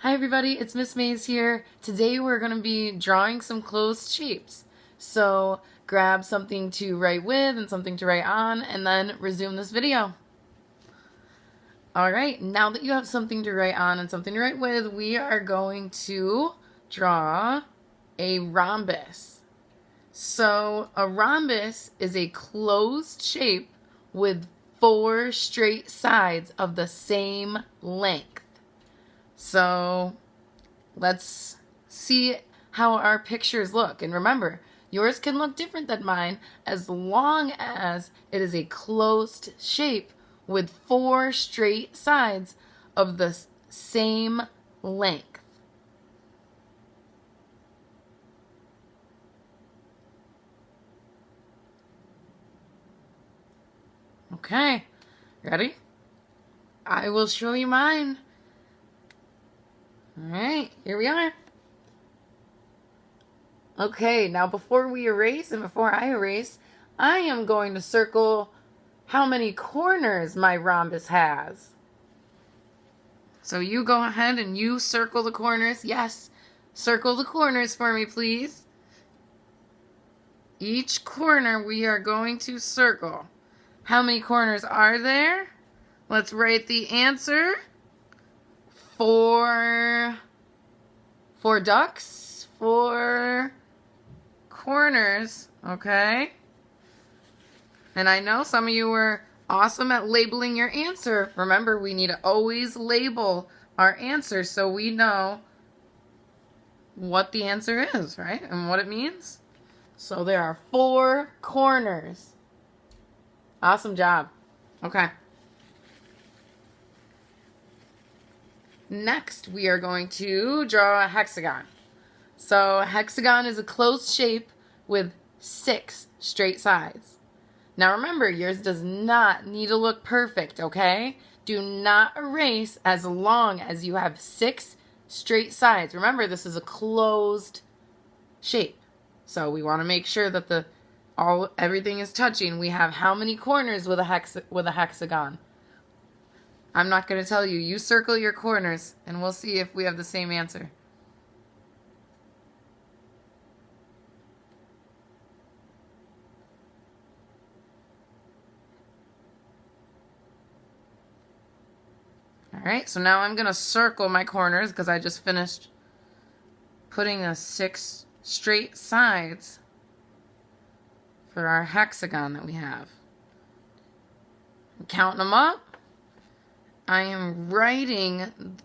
Hi everybody, it's Miss Maze here. Today we're going to be drawing some closed shapes. So grab something to write with and something to write on and then resume this video. Alright, now that you have something to write on and something to write with, we are going to draw a rhombus. So a rhombus is a closed shape with 4 straight sides of the same length. So let's see how our pictures look. And remember, yours can look different than mine as long as it is a closed shape with 4 straight sides of the same length. Okay, ready? I will show you mine. Alright, here we are. Okay, now before we erase and before I erase, I am going to circle how many corners my rhombus has. So you go ahead and you circle the corners. Yes, circle the corners for me, please. Each corner we are going to circle. How many corners are there? Let's write the answer. 4 ducks, 4 corners, okay? And I know some of you were awesome at labeling your answer. Remember, we need to always label our answer so we know what the answer is, right? And what it means. So there are 4 corners. Awesome job. Okay. Next, we are going to draw a hexagon. So a hexagon is a closed shape with 6 straight sides. Now remember, yours does not need to look perfect, okay? Do not erase as long as you have 6 straight sides. Remember, this is a closed shape. So we want to make sure that everything is touching. We have how many corners with a hexagon? I'm not going to tell you. You circle your corners, and we'll see if we have the same answer. Alright, so now I'm going to circle my corners because I just finished putting the 6 straight sides for our hexagon that we have. I'm counting them up. I am writing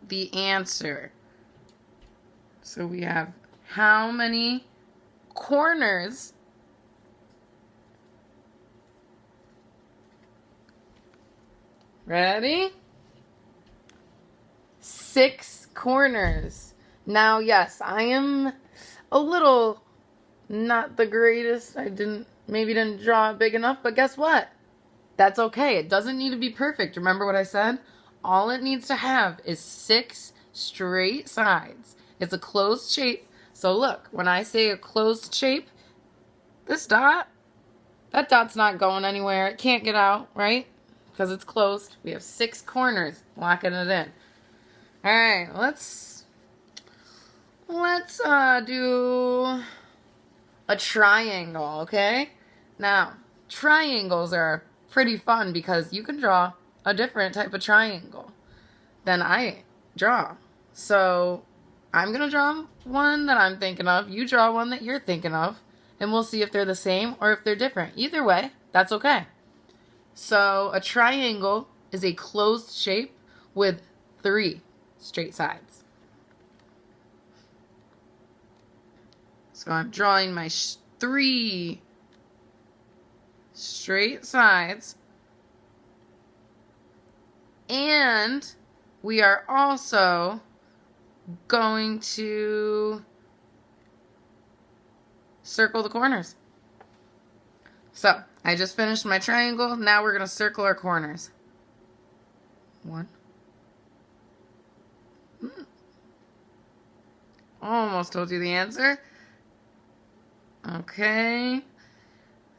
the answer. So we have how many corners ready? 6 corners. Now, yes, I am a little not the greatest. I maybe didn't draw it big enough, but guess what? That's okay. It doesn't need to be perfect. Remember what I said? All it needs to have is 6 straight sides. It's a closed shape. So look, when I say a closed shape, this dot, that dot's not going anywhere. It can't get out, right? Because it's closed. We have 6 corners locking it in. All right, let's do a triangle, okay? Now, triangles are pretty fun because you can draw a different type of triangle than I draw. So I'm going to draw one that I'm thinking of. You draw one that you're thinking of. And we'll see if they're the same or if they're different. Either way, that's okay. So a triangle is a closed shape with 3 straight sides. So I'm drawing my 3 straight sides, and we are also going to circle the corners. So I just finished my triangle. Now we're going to circle our corners. 1. Almost told you the answer. Okay.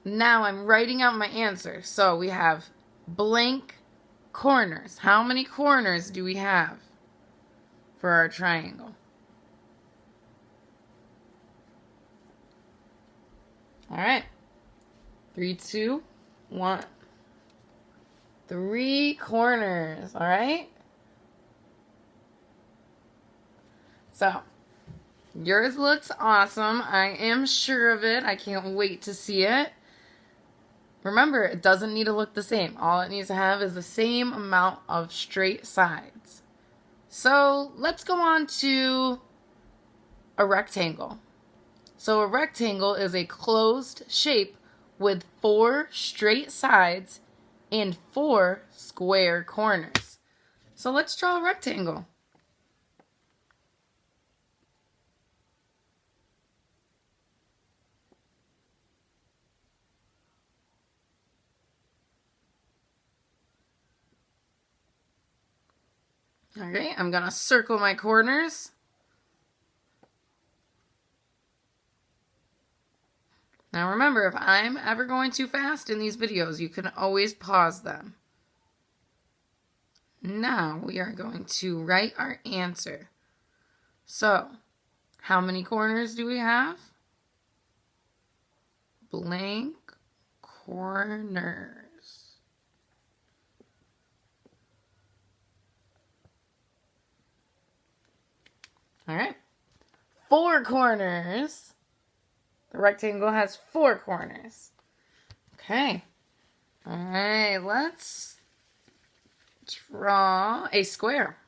Now I'm writing out my answer. So we have blank corners. How many corners do we have? for our triangle. All right. 3, 2, 1. 3 corners, all right? So, yours looks awesome. I am sure of it. I can't wait to see it. Remember, it doesn't need to look the same. All it needs to have is the same amount of straight sides. So, let's go on to a rectangle. So, a rectangle is a closed shape with 4 straight sides and 4 square corners. So let's draw a rectangle. Okay, I'm gonna circle my corners. Now remember, if I'm ever going too fast in these videos, you can always pause them. Now we are going to write our answer. So, how many corners do we have? Blank corners. All right. 4 corners. The rectangle has 4 corners. Okay. All right, let's draw a square.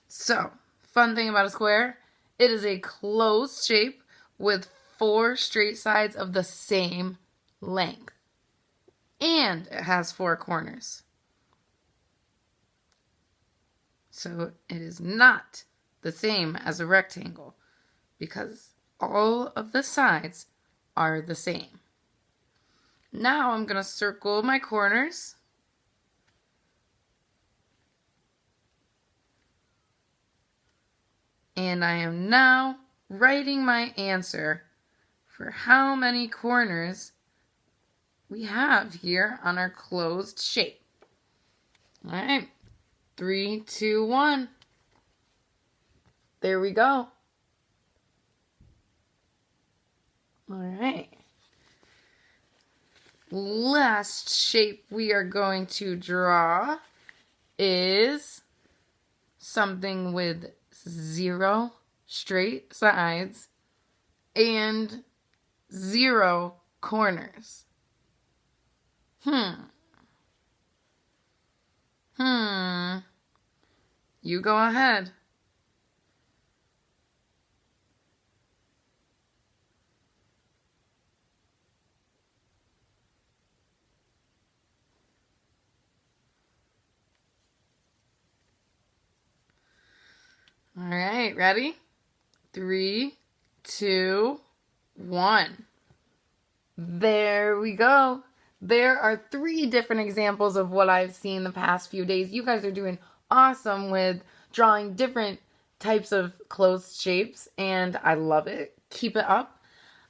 So, fun thing about a square, it is a closed shape with 4 straight sides of the same length. And it has 4 corners. So, it is not the same as a rectangle because all of the sides are the same. Now I'm going to circle my corners. And I am now writing my answer for how many corners we have here on our closed shape. All right, 3, 2, 1. There we go. All right. Last shape we are going to draw is something with 0 straight sides and 0 corners. You go ahead. All right, ready? 3, 2, 1. There we go. There are 3 different examples of what I've seen the past few days. You guys are doing awesome with drawing different types of closed shapes, and I love it. Keep it up.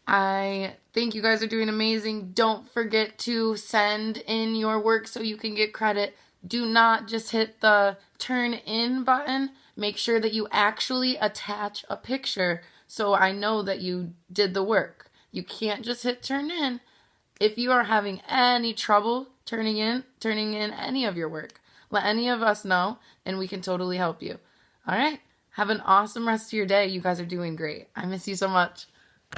I think you guys are doing amazing. Don't forget to send in your work so you can get credit. Do not just hit the turn in button. Make sure that you actually attach a picture so I know that you did the work. You can't just hit turn in. If you are having any trouble turning in any of your work, let any of us know and we can totally help you. All right. Have an awesome rest of your day. You guys are doing great. I miss you so much.